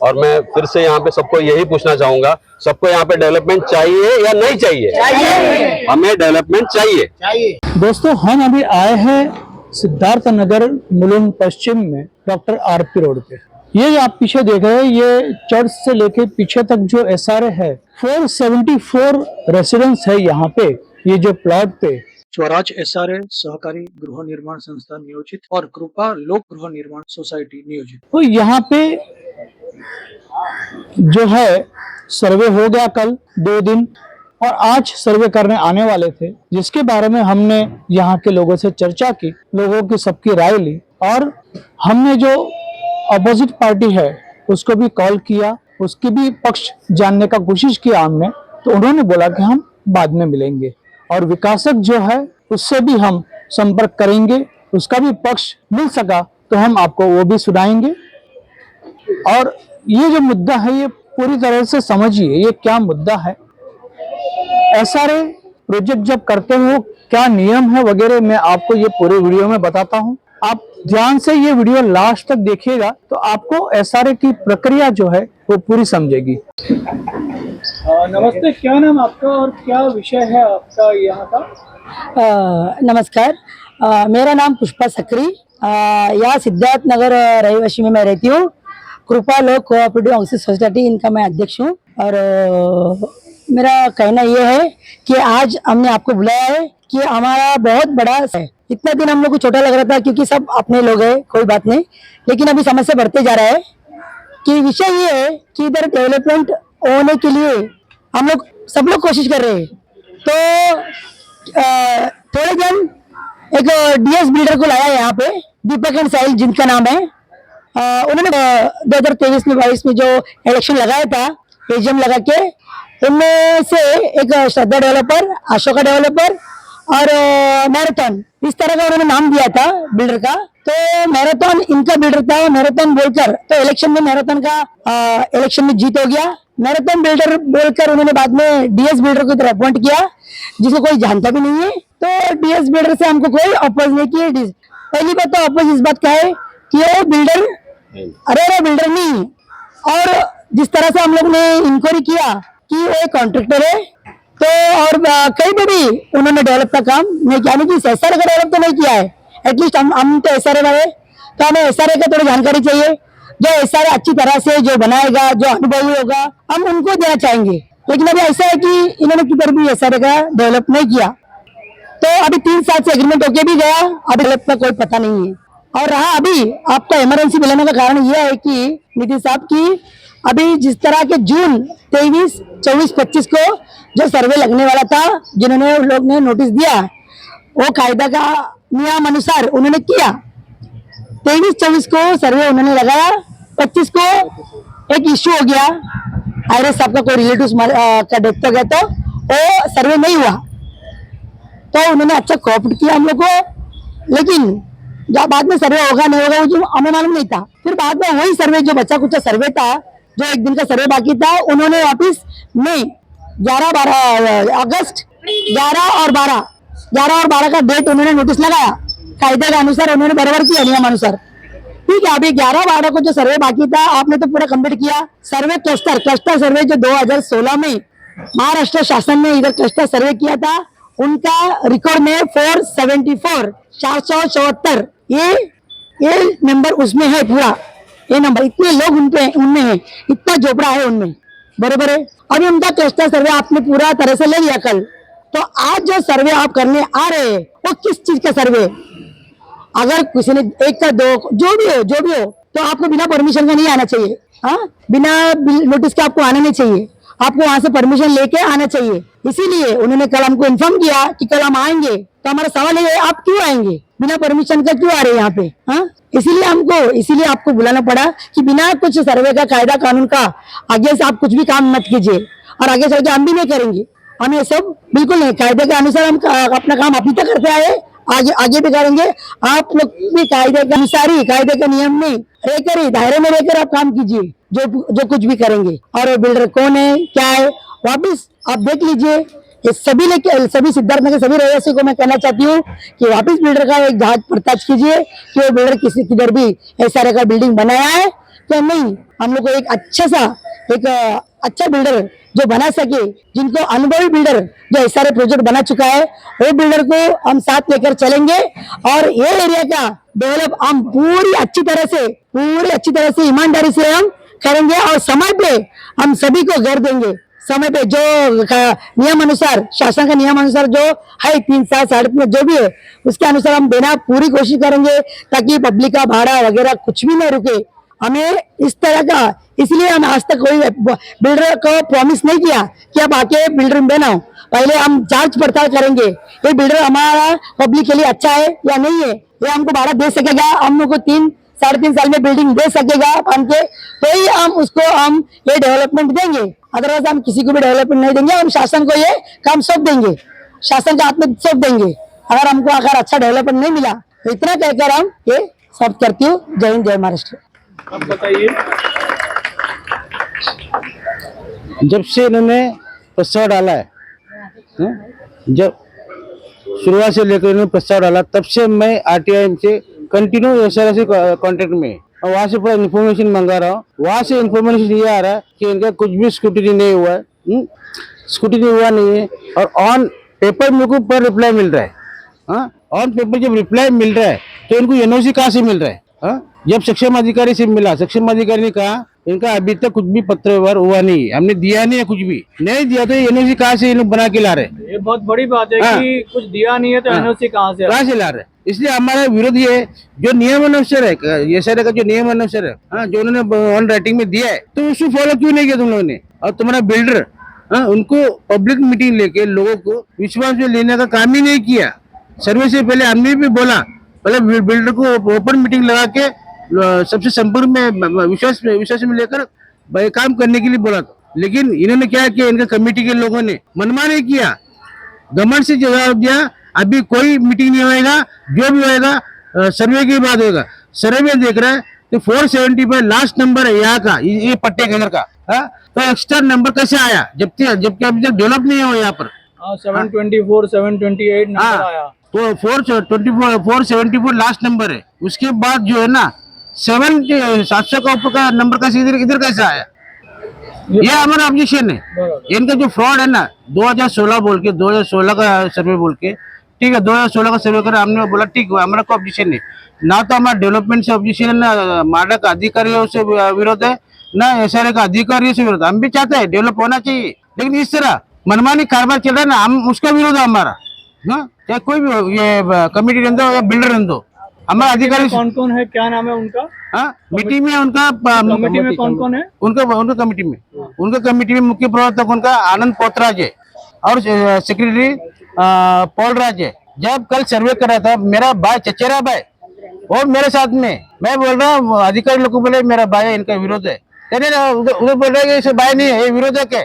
और मैं फिर से यहाँ पे सबको यही पूछना चाहूंगा, सबको यहाँ पे डेवलपमेंट चाहिए या नहीं चाहिए? चाहिए। हमें डेवलपमेंट चाहिए। दोस्तों, हम अभी आए हैं सिद्धार्थ नगर मुलुंड पश्चिम में डॉक्टर आरपी रोड पे। ये जो आप पीछे देख रहे हैं, ये चर्च से लेके पीछे तक जो एसआरए है, 474 रेसिडेंस है यहाँ पे। ये जो प्लॉट पे स्वराज एसआरए सहकारी गृह निर्माण संस्था नियोजित और कृपा लोक गृह निर्माण सोसाइटी नियोजित। तो यहाँ पे जो है सर्वे हो गया कल 2 दिन, और आज सर्वे करने आने वाले थे, जिसके बारे में हमने यहाँ के लोगों से चर्चा की, लोगों की सबकी राय ली, और हमने जो अपोजिट पार्टी है उसको भी कॉल किया, उसकी भी पक्ष जानने का कोशिश किया हमने। तो उन्होंने बोला कि हम बाद में मिलेंगे, और विकासक जो है उससे भी हम संपर्क करेंगे, उसका भी पक्ष मिल सका तो हम आपको वो भी सुनाएंगे। और ये जो मुद्दा है ये पूरी तरह से समझिए, ये क्या मुद्दा है। एसआरए प्रोजेक्ट जब करते हो क्या नियम है वगैरह, मैं आपको ये पूरे वीडियो में बताता हूँ। आप ध्यान से ये वीडियो लास्ट तक देखिएगा तो आपको एसआरए की प्रक्रिया जो है वो पूरी समझेगी। नमस्ते, क्या नाम आपका और क्या विषय है आपका यहाँ का? नमस्कार, मेरा नाम पुष्पा सक्री, यहाँ सिद्धार्थ नगर रहीवासी में मैं रहती हूँ। कृपा लोक कोऑपरेटिव हाउसिंग सोसाइटी, इनका मैं अध्यक्ष हूँ। और मेरा कहना यह है कि आज हमने आपको बुलाया है कि हमारा बहुत बड़ा है। इतना दिन हम लोग को छोटा लग रहा था क्योंकि सब अपने लोग हैं, कोई बात नहीं, लेकिन अभी समस्या बढ़ते जा रहा है। कि विषय ये है कि इधर डेवलपमेंट होने के लिए हम लोग सब लोग कोशिश कर रहे हैं। तो थोड़े जन एक डीएस बिल्डर को लाया यहाँ पे, दीपक एंड साहिल जिनका नाम है। उन्होंने 2023 में 22 में जो इलेक्शन लगाया था, एजीएम लगा के, उनमें से एक श्रद्धा डेवलपर, अशोका डेवलपर और मैराथन, इस तरह का उन्होंने नाम दिया था बिल्डर का। तो मैराथन इनका बिल्डर था, मैराथन बोलकर तो इलेक्शन में मैराथन का इलेक्शन में जीत हो गया। मैराथन बिल्डर बोलकर उन्होंने बाद में डीएस बिल्डर को इधर अपॉइंट किया, जिसको कोई जानता भी नहीं है। तो डीएस बिल्डर से हमको कोई अपोज नहीं किया। पहली बात तो अपोज इस बात का है कि वो बिल्डर अरे बिल्डर नहीं, और जिस तरह से हम लोग ने इंक्वायरी किया कि वो एक कॉन्ट्रैक्टर है, तो और कहीं पे भी उन्होंने डेवलप का काम नहीं किया, यानी कि एसआरए का डेवलप तो नहीं किया है। एटलीस्ट हम तो एसआरए वाले, तो हमें एसआरए का थोड़ी जानकारी चाहिए। जो एसआरए अच्छी तरह से जो बनाएगा, जो अनुभवी होगा, हम उनको देना चाहेंगे। लेकिन अभी ऐसा है कि इन्होंने किधर भी एसआरए का डेवलप नहीं किया। तो अभी 3 साल से एग्रीमेंट होके भी गया, अभी डेवलप का कोई पता नहीं है। और रहा अभी आपका इमरजेंसी बुलाने का कारण यह है कि नितिन साहब की अभी जिस तरह के जून 23, 24, 25 को जो सर्वे लगने वाला था, जिन्होंने लोग ने नोटिस दिया, वो कायदा का नियम अनुसार उन्होंने किया। 23-24 को सर्वे उन्होंने लगाया, 25 को एक इश्यू हो गया, आईआरएस साहब का कोई रिलेटिव का डेथ हो गया, तो वो सर्वे नहीं हुआ। तो उन्होंने अच्छा कोऑपरेट किया हम लोग को, लेकिन जब बाद में सर्वे होगा नहीं होगा वो जो हमें मालूम नहीं था। फिर बाद में वही सर्वे जो बच्चा कुछ सर्वे था, जो 1 दिन का सर्वे बाकी था, उन्होंने वापिस में 11 अगस्त 11 और 12 का डेट उन्होंने नोटिस लगाया। कायदे के अनुसार उन्होंने बराबर किया, नियम अनुसार। ठीक है, अभी 11-12 को जो सर्वे बाकी था आपने तो पूरा कंप्लीट किया। सर्वे क्लस्टर सर्वे जो 2016 में महाराष्ट्र शासन ने इधर क्लस्टर सर्वे किया था, उनका रिकॉर्ड में 474 ये नंबर उसमें है पूरा। ये नंबर इतने लोग उनमें है, इतना झोपड़ा है उनमें, बरोबर है। अभी उनका क्लस्टर सर्वे आपने पूरा तरह से ले लिया कल। तो आज जो सर्वे आप करने आ रहे हैं वो किस चीज का सर्वे? अगर किसी ने 1 का 2 जो भी हो तो आपको बिना परमिशन का नहीं आना चाहिए। हाँ, बिना नोटिस के आपको आना नहीं चाहिए, आपको वहां से परमिशन लेके आना चाहिए। इसीलिए उन्होंने कल हमको इन्फॉर्म किया कि कल हम आएंगे। तो हमारा सवाल ये है, आप क्यों आएंगे? बिना परमिशन का क्यों आ रहे हैं यहाँ पे? हाँ, इसीलिए आपको बुलाना पड़ा कि बिना कुछ सर्वे का, कायदा कानून का आगे से आप कुछ भी काम मत कीजिए, और आगे चल के हम भी नहीं करेंगे। हमें सब बिल्कुल नहीं, कायदे के अनुसार हम अपना काम अभी तक करते आए, आगे भी करेंगे। आप लोग भी कायदे के अनुसार ही, कायदे के नियम में रहकर ही, दायरे में रहकर आप काम कीजिए, जो कुछ भी करेंगे। और बिल्डर कौन है, क्या है, वापिस आप देख लीजिए। ये सभी सिद्धार्थ नगर सभी रहवासी को मैं कहना चाहती हूँ कि वापिस बिल्डर का एक जांच पड़ताल कीजिए कि वो बिल्डर किधर भी एसआरए का बिल्डिंग बनाया है या नहीं, हम लोग को एक अच्छा बिल्डर जो बना सके, जिनको अनुभवी बिल्डर जो ऐसा प्रोजेक्ट बना चुका है, वो बिल्डर को हम साथ लेकर चलेंगे और ये एरिया का डेवलप हम पूरी अच्छी तरह से ईमानदारी से हम करेंगे और समय पे हम सभी को घर देंगे। समय पे जो नियम अनुसार, शासन का नियम अनुसार जो है 3 साल 3.5 जो भी है उसके अनुसार हम देना पूरी कोशिश करेंगे, ताकि पब्लिक का भाड़ा वगैरह कुछ भी न रुके। हमें इस तरह का, इसलिए हम आज तक कोई बिल्डर को प्रॉमिस नहीं किया कि आप आके बिल्डर बनाओ। पहले हम जांच पड़ताल करेंगे, ये बिल्डर हमारा पब्लिक के लिए अच्छा है या नहीं है, ये हमको भाड़ा दे सकेगा, हम लोग को 3-3.5 साल में बिल्डिंग दे सकेगा बन के, तो ही हम उसको ये डेवलपमेंट देंगे। अदरवाइज हम किसी को भी डेवलपमेंट नहीं देंगे, हम शासन को ये काम सौंप देंगे, शासन का हाथ में सौंप देंगे। अगर अच्छा डेवलपमेंट नहीं मिला तो इतना कहकर हम ये सब करती हूँ। जय हिंद, जय महाराष्ट्र। अब बताइए, जब से इन्होंने प्रस्ताव डाला है, जब शुरुआत से लेकर इन्होंने प्रस्ताव डाला तब से मैं आरटीआई से कंटिन्यू ऐसा कॉन्टेक्ट में, और वहाँ से पूरा इन्फॉर्मेशन मंगा रहा हूँ। वहाँ से इन्फॉर्मेशन ये आ रहा है कि इनका कुछ भी स्क्रूटिनी नहीं हुआ है, स्क्रूटिनी हुआ नहीं है, और ऑन पेपर मेरे को पर रिप्लाई मिल रहा है। हाँ, ऑन पेपर जब रिप्लाई मिल रहा है तो इनको एनओसी कहाँ से मिल रहा है? हाँ, जब सक्षम अधिकारी से मिला, सक्षम अधिकारी ने कहा इनका अभी तक कुछ भी पत्र व्यवहार हुआ नहीं, हमने दिया नहीं है, कुछ भी नहीं दिया, तो एनओसी कहाँ से इन लोग बना के ला रहे हैं? ये बहुत बड़ी बात है कि कुछ दिया नहीं है तो एनओसी कहाँ से ला रहे हैं? इसलिए हमारा विरोध ये है, जो नियम अनुसार है, ये सारे का जो नियम अनुसार है, हाँ, जो उन्होंने ऑन राइटिंग में दिया है, तो उसको फॉलो क्यों नहीं किया तुम लोगों ने? और तुम्हारा बिल्डर, हाँ, उनको पब्लिक मीटिंग लेके लोगों को विश्वास में लेने का काम ही नहीं किया। सर्वे से पहले हमने भी बोला, पहले बिल्डर को ओपन मीटिंग लगा के सबसे संपर्क में विश्वास में लेकर काम करने के लिए बोला था। लेकिन इन्होंने क्या किया, इनका कमेटी के लोगों ने मनमानी किया, घमंड से जवाब दिया, अभी कोई मीटिंग नहीं होएगा, जो भी होएगा सर्वे की बात होगा। सर्वे में देख रहा है तो 475 लास्ट नंबर है यहाँ का, ये पट्टे के अंदर का, हाँ, तो एक्स्ट्रा नंबर कैसे आया जबकि अभी तक डेवलप नहीं हुआ यहाँ पर? 724 728 नंबर आया, तो 474 लास्ट नंबर है। उसके बाद जो है ना 700 का ऊपर का नंबर कैसे इधर कैसे आया? ये हमारा ऑब्जेक्शन है। इनका जो फ्रॉड है ना 2016 बोल के, 2016 का सर्वे बोल के, ठीक है, 2016 का सर्वे कर हमने बोला ठीक है, हमारा कोई ऑब्जेक्शन नहीं, ना तो हमारा डेवलपमेंट से ऑब्जेक्शन है, ना माडा का अधिकारियों से विरोध है, ना एसआरए का अधिकारियों से विरोध। हम भी चाहते हैं डेवलप होना चाहिए, लेकिन इस तरह मनमानी कारोबार चल रहा है ना, हम उसका विरोध है हमारा। चाहे कोई भी हो, ये कमेटी रहता हो या बिल्डर रहता हो, हमारा अधिकारी कौन है, क्या नाम है उनका? हाँ, मीटिंग में उनका कमेटी में कौन है? उनका कमेटी में मुख्य प्रवर्तक उनका आनंद पोतराज है और सेक्रेटरी पॉल राज है। जब कल सर्वे कर रहा था मेरा भाई चचेरा भाई और मेरे साथ में, मैं बोल रहा हूँ अधिकारी लोग को बोले मेरा भाई है, इनका विरोध है, उधर बोल रहा है कि भाई नहीं है, ये विरोध है क्या?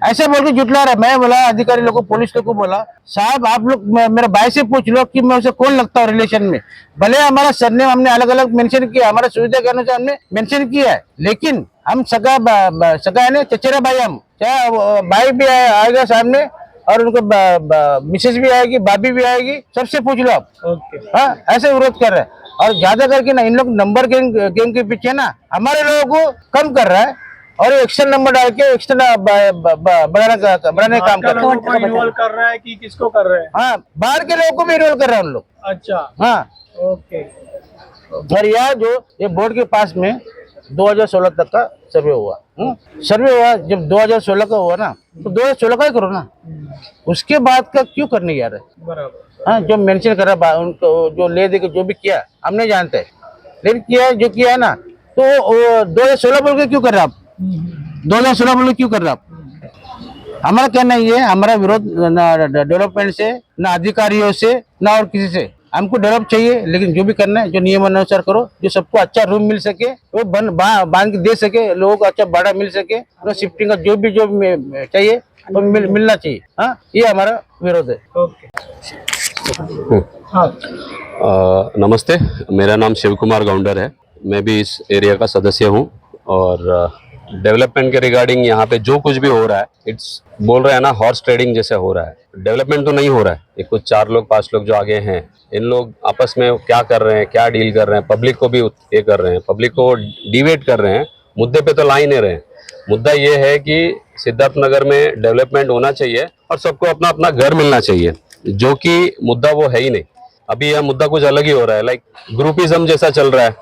ऐसे बोल के जुटला रहा है। मैं बोला अधिकारी लोग को, पुलिस लोग को बोला, साहब आप लोग मेरे भाई से पूछ लो कि मैं उसे कौन लगता हूँ रिलेशन में। भले हमारा सरनेम हमने अलग अलग मेंशन किया, हमारा सुविधा के अनुसार हमने मेंशन किया है, लेकिन हम सगा है ना, चचेरा भाई, हम चाहे भाई भी आएगा सामने और उनको मिसेज भी आएगी, भाभी भी आएगी, सबसे पूछ लो आप। हाँ, ऐसे विरोध कर रहे हैं। और ज्यादा करके ना इन लोग नंबर गेम के पीछे ना हमारे लोगों को कम कर रहा है और एक्स्ट्रा नंबर डाल के एक्स्ट्रा बढ़ाने का काम कर रहा है कि किसको कर रहे हैं? हाँ, बाहर के लोगों को भी इन्वॉल्व कर रहे हैं उन लोग। अच्छा, हाँ, ओके। और यहाँ जो ये बोर्ड के पास में 2016 तक का सर्वे हुआ, सर्वे हुआ जब 2016 का हुआ ना, तो 2016 का ही करो ना, उसके बाद का क्यों करने जा रहे? बराबर। हाँ, जो मेंशन कर रहा उनको, जो ले दे के जो भी किया हम नहीं जानते, लेकिन किया जो किया है ना, तो 2016 बोल के क्यों कर रहे आप? 2016 बोल के क्यों कर रहे आप? हमारा कहना ये है, हमारा विरोध ना डेवलपमेंट से, ना अधिकारियों से, ना और किसी से। हमको डेवलप चाहिए, लेकिन जो भी करना है जो नियम अनुसार करो, जो सबको अच्छा रूम मिल सके वो बांध के दे सके, लोगों को अच्छा भाड़ा मिल सके, शिफ्टिंग का जो भी चाहिए वो मिलना चाहिए। हाँ, ये हमारा विरोध है। ओके। हाँ, नमस्ते, मेरा नाम शिव कुमार गौंडर है, मैं भी इस एरिया का सदस्य हूँ और डेवलपमेंट के रिगार्डिंग यहाँ पे जो कुछ भी हो रहा है, इट्स बोल रहे हैं ना हॉर्स ट्रेडिंग जैसे हो रहा है। डेवलपमेंट तो नहीं हो रहा है। ये कुछ 4 लोग 5 लोग जो आगे हैं, इन लोग आपस में क्या कर रहे हैं, क्या डील कर रहे हैं, पब्लिक को भी ये कर रहे हैं, पब्लिक को डिवेट कर रहे हैं, मुद्दे पे तो ला ही नहीं रहे हैं। मुद्दा ये है कि सिद्धार्थनगर में डेवलपमेंट होना चाहिए और सबको अपना अपना घर मिलना चाहिए, जो कि मुद्दा वो है ही नहीं। अभी यह मुद्दा कुछ अलग ही हो रहा है, लाइक ग्रुपिज्म जैसा चल रहा है।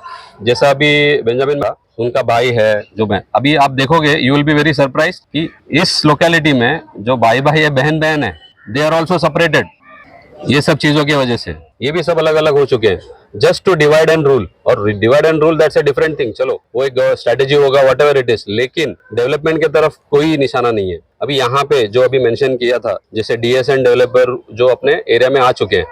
जैसा अभी बेंजामिन उनका भाई है जो मैं, अभी आप देखोगे you will be very surprise कि इस लोकेलिटी में जो भाई भाई है, बहन बहन है, दे आर ऑल्सो सेपरेटेड। ये सब चीजों की वजह से ये भी सब अलग अलग हो चुके हैं, just to divide and rule. और divide and rule that's a different thing, चलो वो एक स्ट्रेटेजी होगा, वट एवर इट इज, लेकिन डेवलपमेंट की तरफ कोई निशाना नहीं है। अभी यहाँ पे जो अभी मेंशन किया था, जैसे डीएसएन डेवलपर जो अपने एरिया में आ चुके हैं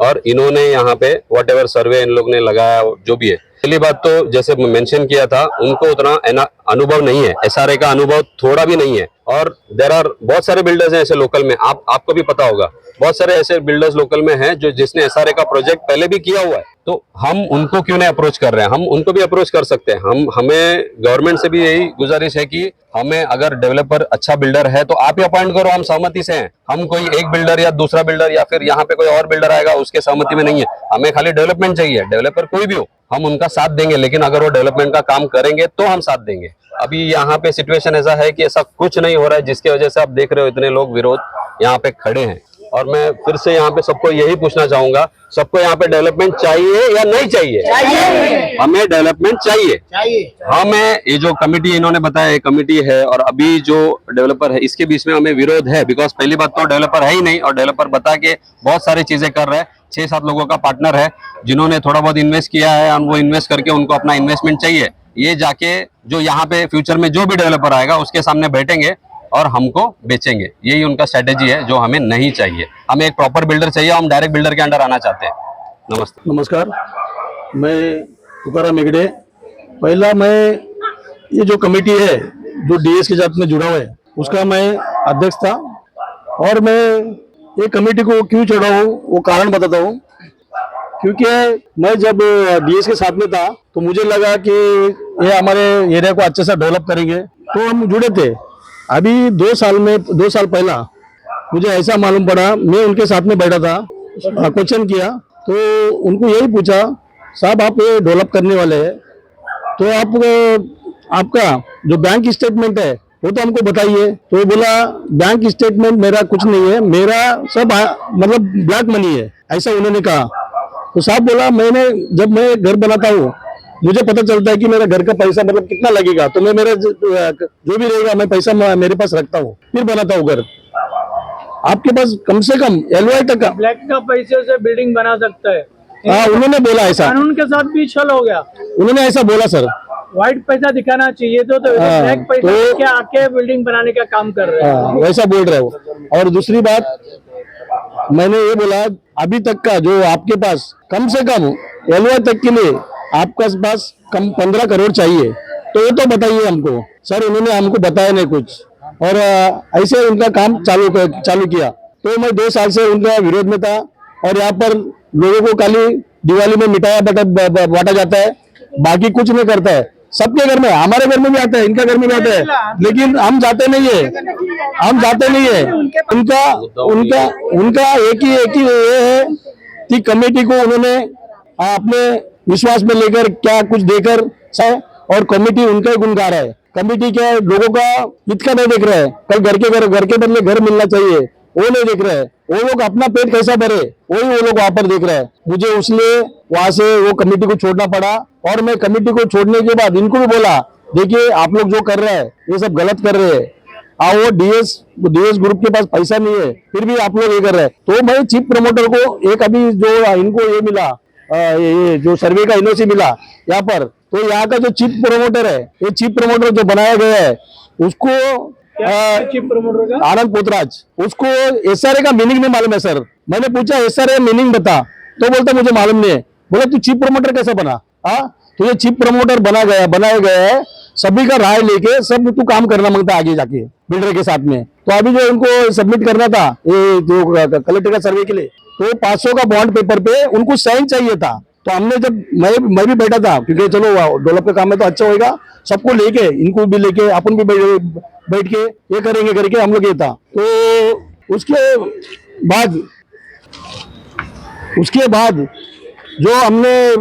और इन्होंने यहाँ पे वट एवर सर्वे इन लोग ने लगाया, जो भी है। पहली बात तो जैसे मेंशन किया था, उनको उतना अनुभव नहीं है, एसआरए का अनुभव थोड़ा भी नहीं है। और देयर आर बहुत सारे बिल्डर्स हैं ऐसे लोकल में, आपको भी पता होगा, बहुत सारे ऐसे बिल्डर्स लोकल में हैं जो जिसने एसआरए का प्रोजेक्ट पहले भी किया हुआ है। तो हम उनको क्यों नहीं अप्रोच कर रहे हैं? हम उनको भी अप्रोच कर सकते हैं। हमें गवर्नमेंट से भी यही गुजारिश है कि हमें अगर डेवलपर अच्छा बिल्डर है तो आप ही अपॉइंट करो, हम सहमति से हैं। हम कोई एक बिल्डर या दूसरा बिल्डर या फिर यहाँ पे कोई और बिल्डर आएगा उसके सहमति में नहीं है। हमें खाली डेवलपमेंट चाहिए, डेवलपर कोई भी हो हम उनका साथ देंगे, लेकिन अगर वो डेवलपमेंट का काम करेंगे तो हम साथ देंगे। अभी यहाँ पे सिचुएशन ऐसा है कि ऐसा कुछ नहीं हो रहा है, जिसकी वजह से आप देख रहे हो इतने लोग विरोध यहाँ पे खड़े हैं। और मैं फिर से यहाँ पे सबको यही पूछना चाहूंगा, सबको यहाँ पे डेवलपमेंट चाहिए या नहीं चाहिए? चाहिए। हमें डेवलपमेंट चाहिए। हमें ये जो कमिटी इन्होंने बताया, ये कमिटी है और अभी जो डेवलपर है इसके बीच में हमें विरोध है। बिकॉज पहली बात तो डेवलपर है ही नहीं, और डेवलपर बता के बहुत सारी चीजें कर रहे हैं। 6-7 लोगों का पार्टनर है जिन्होंने थोड़ा बहुत इन्वेस्ट किया है और वो इन्वेस्ट करके उनको अपना इन्वेस्टमेंट चाहिए। ये जाके जो यहाँ पे फ्यूचर में जो भी डेवलपर आएगा उसके सामने बैठेंगे और हमको बेचेंगे। यही उनका स्ट्रेटेजी है जो हमें नहीं चाहिए। हमें एक प्रॉपर बिल्डर चाहिए, हम डायरेक्ट बिल्डर के अंडर आना चाहते हैं। नमस्ते। नमस्कार, मैं तुकाराम हेगड़े। पहला मैं ये जो कमेटी है जो डीएस के साथ में जुड़ा हुआ है उसका मैं अध्यक्ष था, और मैं ये कमेटी को क्यों छोड़ा हूँ वो कारण बताता हूँ। क्योंकि मैं जब डीएस के साथ में था तो मुझे लगा कि ये हमारे एरिया को अच्छे से डेवलप करेंगे, तो हम जुड़े थे। अभी 2 साल पहला मुझे ऐसा मालूम पड़ा, मैं उनके साथ में बैठा था, क्वेश्चन किया तो उनको यही पूछा, साहब आप ये डेवलप करने वाले हैं तो आपका जो बैंक स्टेटमेंट है वो तो हमको बताइए। तो बोला बैंक स्टेटमेंट मेरा कुछ नहीं है, मेरा सब मतलब ब्लैक मनी है, ऐसा उन्होंने कहा। तो साहब बोला जब मैं घर बनाता हूँ मुझे पता चलता है कि मेरा घर का पैसा मतलब कितना लगेगा, तो मैं मेरा जो भी रहेगा मैं पैसा मेरे पास रखता हूँ, फिर बनाता हूँ घर। आपके पास कम से कम एलवाई तक का ब्लैक का पैसे से बिल्डिंग बना सकता है। हाँ, उन्होंने बोला ऐसा, कानून के साथ भी छल हो गया। उन्होंने ऐसा बोला सर। व्हाइट पैसा दिखाना चाहिए तो ब्लैक पैसा तो- क्या आके बिल्डिंग बनाने का काम कर रहे हैं। वैसा बोल रहे हो। और दूसरी बात मैंने ये बोला, अभी तक का जो आपके पास कम से कम एलवाई तक के लिए आपके पास कम 15 करोड़ चाहिए, तो वो तो बताइए हमको। सर उन्होंने हमको बताया नहीं कुछ, और ऐसे उनका काम चालू किया। तो मैं 2 साल से उनका विरोध में था, और यहाँ पर लोगों को खाली दिवाली में मिठाई बांटा जाता है, बाकी कुछ नहीं करता है। सबके घर में, हमारे घर में भी आता है, इनका घर में भी आता है, लेकिन हम जाते नहीं है। उनका एक ही ये है कि कमेटी को उन्होंने अपने विश्वास में लेकर क्या कुछ देकर, और कमेटी उनका ही गुण गा रहा है। कमेटी क्या है, लोगों का हित का नहीं देख रहा है। कल घर के बदले घर मिलना चाहिए, वो नहीं देख रहे हैं। वो लोग अपना पेट कैसा भरे वही वो लोग वहां पर देख रहे हैं। मुझे इसलिए वहां से वो कमेटी को छोड़ना पड़ा, और मैं कमेटी को छोड़ने के बाद इनको भी बोला, देखिए आप लोग जो कर रहे हैं ये सब गलत कर रहे हैं। वो डीएस ग्रुप के पास पैसा नहीं है, फिर भी आप लोग ये कर रहे हैं। तो मैं चीफ प्रमोटर को एक अभी जो इनको ये मिला, ये जो सर्वे का एनओसी मिला यहाँ पर, तो यहाँ का जो चीफ प्रमोटर है, ये चीफ प्रमोटर जो बनाया गया है उसको चीफ प्रमोटर का आनंद पोतराज, उसको एसआरए का मीनिंग नहीं मालूम है सर। मैंने पूछा एसआरए मीनिंग बता, तो बोलता मुझे मालूम नहीं है। बोला तू चीफ प्रमोटर कैसे बना? तो ये चीफ प्रमोटर बनाया गया है, सभी का राय लेके सब तू काम करना मांगता आगे जाके बिल्डर के साथ में। तो अभी जो इनको सबमिट करना था ये जो कलेक्टर का सर्वे के लिए, तो 500 का बॉन्ड पेपर पे उनको साइन चाहिए था। तो हमने जब मैं भी बैठा था, क्योंकि चलो डेवलप का काम में तो अच्छा होगा, सबको लेके, इनको भी लेके, अपन भी बैठ के ये करेंगे करके हम लोग ये था। तो उसके बाद जो हमने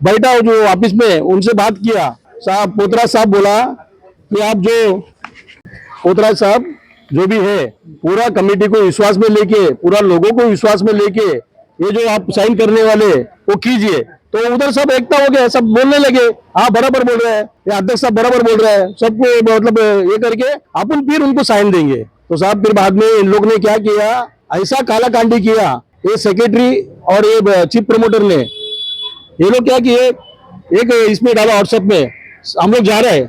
बैठा जो ऑफिस में उनसे बात किया, साहब पोतराज साहब बोला कि आप जो पोतराज साहब जो भी है पूरा कमेटी को विश्वास में लेके, पूरा लोगों को विश्वास में लेके ये जो आप साइन करने वाले वो कीजिए। तो उधर सब एकता हो गया, सब बोलने लगे, हाँ बराबर बोल रहे हैं, ये अध्यक्ष साहब बराबर बोल रहे हैं, सबको मतलब ये करके अपन फिर उनको साइन देंगे। तो साहब फिर बाद में इन लोग ने क्या किया, ऐसा काला कांडी किया, ये सेक्रेटरी और ये चीफ प्रमोटर ने, ये लोग क्या किए, एक इसमें डाला व्हाट्सएप में, हम लोग जा रहे हैं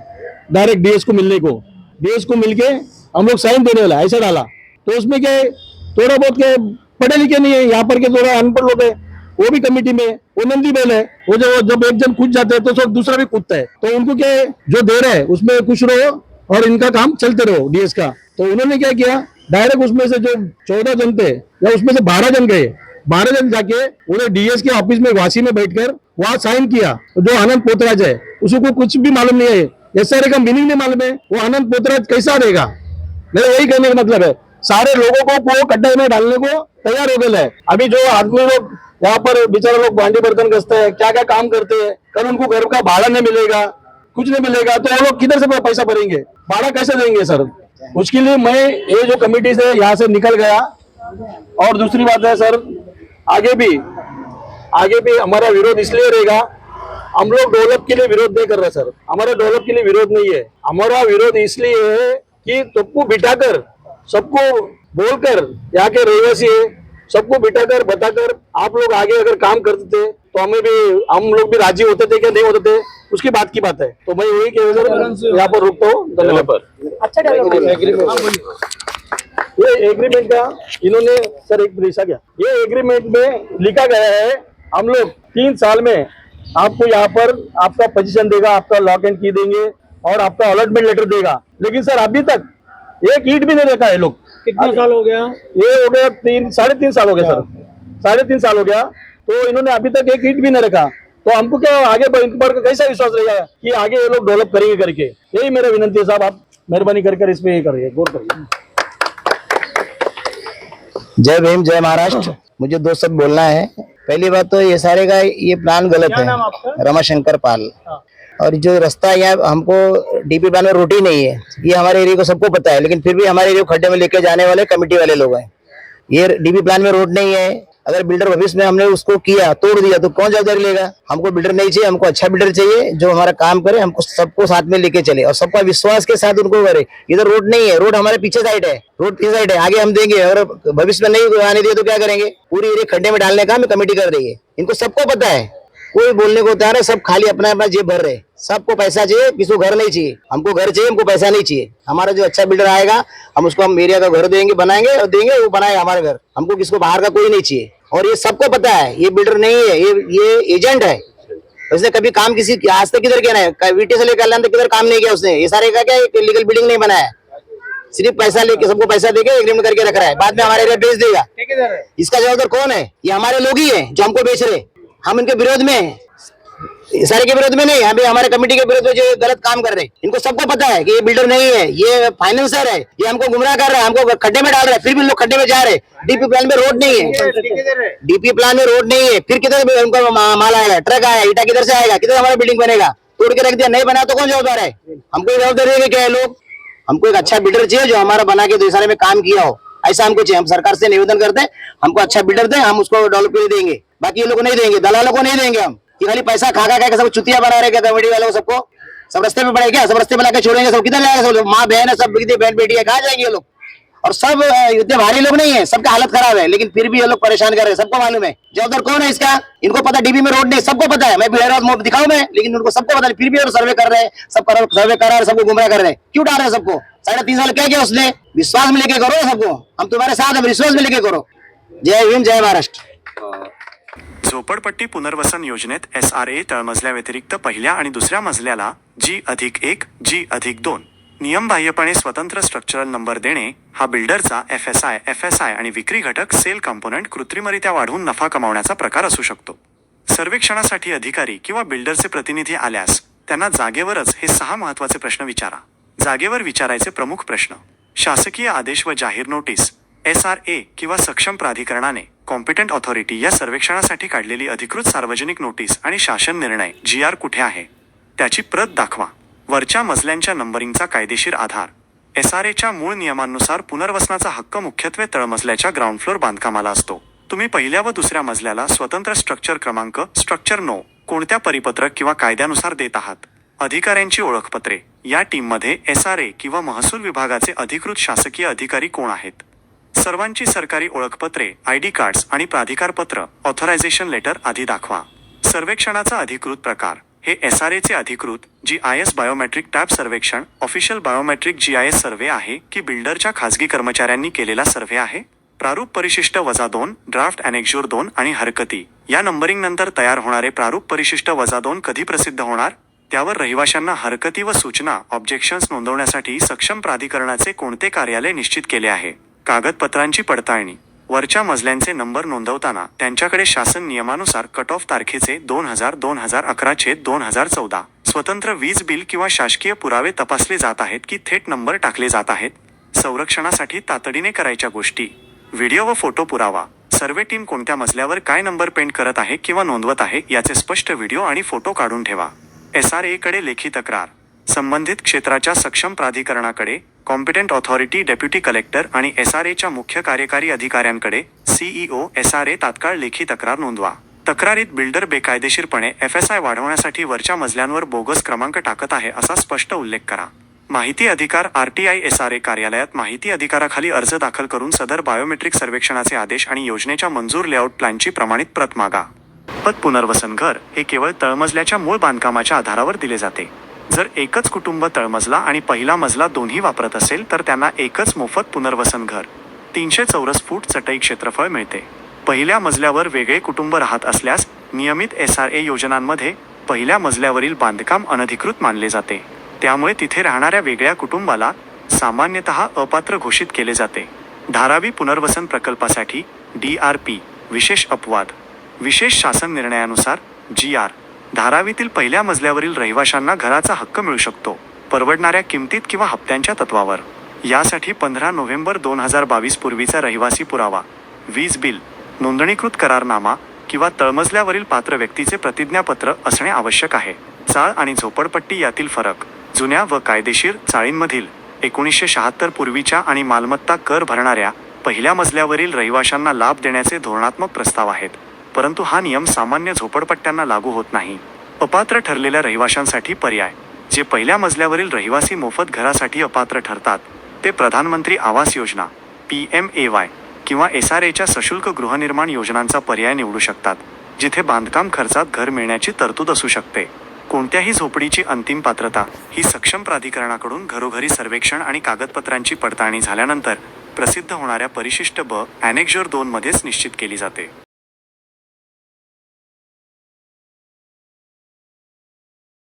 डायरेक्ट डीएस को मिलने को, डीएस को मिलके हम लोग साइन देने वाला, ऐसा डाला। तो उसमें क्या है, थोड़ा बहुत के पढ़े लिखे नहीं है, यहाँ पर के थोड़ा अनपढ़ लोग है, वो भी कमेटी में, वो नंदी बैल है, वो जब एक जन कूद जाते हैं तो सब दूसरा भी कूदता है। तो उनको क्या है, जो दे रहे हैं उसमें खुश रहो और इनका काम चलते रहो डीएस का। तो उन्होंने क्या किया, डायरेक्ट उसमें से जो 14 जन थे या उसमें से 12 जन गए, 12 जन जाके उन्हें डीएस के ऑफिस में वासी में बैठकर वहां साइन किया। तो जो आनंद पोतराज है उसको कुछ भी मालूम नहीं है, एसआरए का मीनिंग नहीं मालूम है, वो आनंद पोतराज कैसा रहेगा। मेरा यही कहने का मतलब है, सारे लोगों को वो गड्ढे में डालने को तैयार हो गए है। अभी जो आदमी लोग यहाँ पर बेचारे लोग भांडी बर्तन कसते हैं, क्या क्या काम करते हैं, कल उनको घर का भाड़ा नहीं मिलेगा, कुछ नहीं मिलेगा, तो वो लोग किधर से पैसा भरेंगे, भाड़ा कैसे देंगे सर। उसके लिए मैं ये जो कमेटी से यहाँ से निकल गया। और दूसरी बात है सर, आगे भी हमारा विरोध इसलिए रहेगा, हम लोग डेवलप के लिए विरोध नहीं कर रहे सर, हमारा डेवलप के लिए विरोध नहीं है, हमारा विरोध इसलिए है कि सबको बिठाकर, सबको बोलकर, यहाँ के रहवासी है सबको बिठाकर बताकर आप लोग आगे अगर काम करते थे तो हम लोग भी राजी होते थे क्या नहीं होते थे, उसकी बात की बात है। तो मैं वही कह सर यहाँ पर रुकता हूँ, धन्यवाद। अच्छा ये एग्रीमेंट का इन्होंने सर एक पैसा क्या, ये एग्रीमेंट में लिखा गया है, हम लोग 3 साल में आपको यहाँ पर आपका पोजीशन देगा, आपका लॉक एंड की देंगे और आपका अलॉटमेंट लेटर देगा। लेकिन सर अभी तक एक ईंट भी नहीं रखा है लोग। कितना साल हो गया? ये हो गया 3-3.5 साल हो गया सर, 3.5 साल हो गया। तो इन्होंने अभी तक एक ईंट भी नहीं रखा, तो हमको क्या आगे इन पर कैसा विश्वास रहेगा कि आगे ये लोग डेवलप करेंगे करके। यही मेरा विनंती है साहब, आप मेहरबानी कर इस पे ये करिए, गौर करिए। जय भीम, जय महाराष्ट्र। मुझे 2 शब्द बोलना है। पहली बात तो ये सारे का ये प्लान गलत है, रमाशंकर पाल। और जो रास्ता यहाँ हमको डीपी प्लान में रोटी नहीं है, ये हमारे एरिया को सबको पता है, लेकिन फिर भी हमारे एरिया को खड्डे में लेके जाने वाले कमेटी वाले लोग हैं। ये डीपी प्लान में रोड नहीं है, अगर बिल्डर भविष्य में हमने उसको किया, तोड़ दिया, तो कौन जवाबदारी लेगा। हमको बिल्डर नहीं चाहिए, हमको अच्छा बिल्डर चाहिए जो हमारा काम करे, हमको सबको साथ में लेके चले और सबका विश्वास के साथ उनको करे। इधर रोड नहीं है, रोड हमारे पीछे साइड है, रोड पीछे साइड है, आगे हम देंगे, अगर भविष्य में नहीं आने दिए तो क्या करेंगे। पूरी एरिया खड्डे में डालने का हमें कमेटी कर रही है, इनको सबको पता है, कोई बोलने को तैयार है, सब खाली अपना अपना जेब भर रहे। सबको पैसा चाहिए, किसी को घर नहीं चाहिए, हमको घर चाहिए, हमको पैसा नहीं चाहिए। हमारा जो अच्छा बिल्डर आएगा हम उसको हम एरिया का घर देंगे, बनाएंगे और देंगे, वो बनाएगा हमारे घर, हमको किसको बाहर का कोई नहीं चाहिए। और ये सबको पता है, ये बिल्डर नहीं है, ये एजेंट है। उसने कभी काम किसी आज तक किधर किया है, वीटी से लेकर तक किधर काम नहीं किया उसने। ये सारे का क्या लीगल बिल्डिंग नहीं बनाया, सिर्फ पैसा लेके सबको पैसा देके एग्रीमेंट करके रख रहा है, बाद में हमारे एरिया बेच देगा। इसका जवाबदार कौन है? ये हमारे लोग ही है जो हमको बेच रहे। हम इनके विरोध में हैं, सारे के विरोध में नहीं, अभी हमारे कमेटी के विरोध में जो गलत काम कर रहे हैं। इनको सबको पता है कि ये बिल्डर नहीं है, ये फाइनेंसर है, ये हमको गुमराह कर रहा है, हमको खड्डे में डाल रहा है, फिर भी लोग खड्डे में जा रहे हैं। डीपी प्लान में रोड नहीं है, डीपी प्लान में रोड नहीं है, फिर किधर उनका माल आएगा, ट्रक आएगा, ईटा किधर से आएगा, किधर हमारा बिल्डिंग बनेगा। तोड़ के रख दिया, नहीं बना तो कौन जवाबदार है? हमको जवाबदारी है क्या है लोग। हमको एक अच्छा बिल्डर चाहिए जो हमारा बना के दूसरे में काम किया हो, ऐसा हमको चाहिए। हम सरकार से निवेदन करते हैं, हमको अच्छा बिल्डर दें, हम उसको डेवलप के लिए देंगे, बाकी ये लोग को नहीं देंगे, दलालों को नहीं देंगे। हम ये खाली पैसा खा खा सब चुतिया बना रहे क्या कमेटी वालों को, सबको सब रास्ते पे पड़े क्या, सब रास्ते पे लाके छोड़ेंगे, सब किधर जाएगा, सब माँ बहन है, सब बहन बेटी है, कहाँ जाएंगे ये लोग। और सब इतने भारी लोग नहीं है, सबका हालत खराब है, लेकिन फिर भी ये लोग परेशान कर रहे हैं, सबको मालूम है। जवाबदार कौन है इसका? इनको पता डीबी में रोड नहीं, सबको पता है। मैं भी दिखाऊं मैं, लेकिन उनको सबको पता है, फिर भी और सर्वे कर रहे हैं, सब सर्वे करा रहे हैं, सबको गुमराह कर रहे हैं। क्यों डाल रहे हैं सबको? 3.5 साल क्या किया उसने? विश्वास में लेके करो सबको, हम तुम्हारे साथ हैं, विश्वास में लेके करो। जय भीम, जय महाराष्ट्र। झोपडपट्टी पुनर्वसन योजनेत SRA तळमजल्याव्यतिरिक्त पहिल्या आणि दुसऱ्या मजल्याला G+1, G+2 नियमबाह्यपणे स्वतंत्र स्ट्रक्चरल नंबर देणे हा बिल्डरचा FSI आणि विक्री घटक सेल कंपोनंट कृत्रिमरित्या वाढवून नफा कमावण्याचा प्रकार असू शकतो। सर्वेक्षणासाठी अधिकारी किंवा बिल्डरचे प्रतिनिधी आल्यास त्यांना जागेवरच हे 6 महत्त्वाचे प्रश्न विचारा. जागेवर विचारायचे प्रमुख प्रश्न: शासकीय आदेश व जाहीर नोटीस SRA किंवा सक्षम प्राधिकरणाने कॉम्पिटंट ऑथॉरिटी या सर्वेक्षणासाठी काढलेली अधिकृत सार्वजनिक नोटीस आणि शासन निर्णय GR कुठे आहे, त्याची प्रत दाखवा. वरच्या मजल्यांच्या नंबरिंगचा कायदेशीर आधार: SRAच्या मूळ नियमांनुसार पुनर्वसनाचा हक्क मुख्यत्वे तळमजल्याच्या ग्राउंड फ्लोर बांधकामाला असतो. तुम्ही पहिल्या व दुसऱ्या मजल्याला स्वतंत्र स्ट्रक्चर क्रमांक स्ट्रक्चर 9 कोणत्या परिपत्रक किंवा कायद्यानुसार देत आहात? अधिकाऱ्यांची ओळखपत्रे: या टीममध्ये SRA किंवा महसूल विभागाचे अधिकृत शासकीय अधिकारी कोण आहेत? सर्वांची सरकारी ओळखपत्रे, ID कार्ड्स आणि प्राधिकारपत्र ऑथरायझेशन लेटर आधी दाखवा. सर्वेक्षणाचा अधिकृत प्रकार: हे SRAचे अधिकृत GIS बायोमेट्रिक टॅब सर्वेक्षण ऑफिशियल बायोमेट्रिक GIS सर्व्हे आहे की बिल्डरच्या खासगी कर्मचाऱ्यांनी केलेला सर्व्हे आहे? प्रारूप परिशिष्ट -2, ड्राफ्ट ॲनेक्झ्युअर 2 आणि हरकती या नंबरिंग नंतर तयार होणारे प्रारूप परिशिष्ट -2 कधी प्रसिद्ध होणार? त्यावर रहिवाशांना हरकती व सूचना ऑब्जेक्शन्स नोंदवण्यासाठी सक्षम प्राधिकरणाचे कोणते कार्यालय निश्चित केले आहे? कागदपत्रांची पडताळणी: वरच्या मजल्यांचे नंबर नोंदवताना त्यांच्याकडे शासन नियमानुसार कट ऑफ तारखेचे 2000-2011-2014 स्वतंत्र वीज बिल किंवा शासकीय पुरावे तपासले जात आहेत की थेट नंबर टाकले जात आहेत? संरक्षणासाठी तातडीने करायच्या गोष्टी: व्हिडिओ व फोटो पुरावा. सर्वे टीम कोणत्या मजल्यावर काय नंबर पेंट करत आहे किंवा नोंदवत आहे याचे स्पष्ट व्हिडिओ आणि फोटो काढून ठेवा. SRA कडे लेखी तक्रार: संबंधित क्षेत्राच्या सक्षम प्राधिकरणाकडे, कॉम्पिटंट ऑथॉरिटी डेप्युटी कलेक्टर आणि SRAच्या मुख्य कार्यकारी अधिकाऱ्यांकडे CEO SRA तात्काळ लेखी तक्रार नोंदवा. तक्रारीत बिल्डर बेकायदेशीरपणे FSI वाढवण्यासाठी वरच्या मजल्यांवर बोगस क्रमांक टाकत आहे असा स्पष्ट उल्लेख करा. माहिती अधिकार: RTI SRA कार्यालयात माहिती अधिकाराखाली अर्ज दाखल करून सदर बायोमेट्रिक सर्वेक्षणाचे आदेश आणि योजनेच्या मंजूर लेआउट प्लॅनची प्रमाणित प्रत मागा. मोफत पुनर्वसन घर हे केवळ तळमजल्याच्या मूळ बांधकामाच्या आधारावर दिले जाते. जर एकच कुटुंब तळमजला आणि पहिला मजला दोन्ही वापरत असेल तर त्यांना एकच मोफत पुनर्वसन घर 300 चौरस फूट चटई क्षेत्रफळ मिळते. पहिल्या मजल्यावर वेगळे कुटुंब राहत असल्यास नियमित SRA योजनांमध्ये पहिल्या मजल्यावरील बांधकाम अनधिकृत मानले जाते. त्यामुळे तिथे राहणाऱ्या वेगळ्या कुटुंबाला सामान्यतः अपात्र घोषित केले जाते. धारावी पुनर्वसन प्रकल्पासाठी DRP विशेष अपवाद: विशेष शासन निर्णयानुसार GR धारावीतील पहिल्या मजल्यावरील रहिवाशांना घराचा हक्क मिळू शकतो, परवडणाऱ्या किमतीत किंवा हप्त्यांच्या तत्वावर. यासाठी 15 नोव्हेंबर 2022 पूर्वीचा रहिवासी पुरावा, वीज बिल, नोंदणीकृत करारनामा किंवा तळमजल्यावरील पात्र व्यक्तीचे प्रतिज्ञापत्र असणे आवश्यक आहे. चाळ आणि झोपडपट्टी यातील फरक: जुन्या व कायदेशीर चाळींमधील 1976 पूर्वीच्या आणि मालमत्ता कर भरणाऱ्या पहिल्या मजल्यावरील रहिवाशांना लाभ देण्याचे धोरणात्मक प्रस्ताव आहेत, परंतु हा नियम सामान्य झोपडपट्ट्यांना लागू होत नाही. अपात्र ठरलेल्या रहिवाशांसाठी पर्याय: जे पहिल्या मजल्यावरील रहिवासी मोफत घरासाठी अपात्र ठरतात ते प्रधानमंत्री आवास योजना PMAY किंवा SRAच्या सशुल्क गृहनिर्माण योजनांचा पर्याय निवडू शकतात, जिथे बांधकाम खर्चात घर मिळण्याची तरतूद असू शकते. कोणत्याही झोपडीची अंतिम पात्रता ही सक्षम प्राधिकरणाकडून घरोघरी सर्वेक्षण आणि कागदपत्रांची पडताळणी झाल्यानंतर प्रसिद्ध होणाऱ्या परिशिष्ट ब ॲनेक्झ्युअर 2 मध्येच निश्चित केली जाते.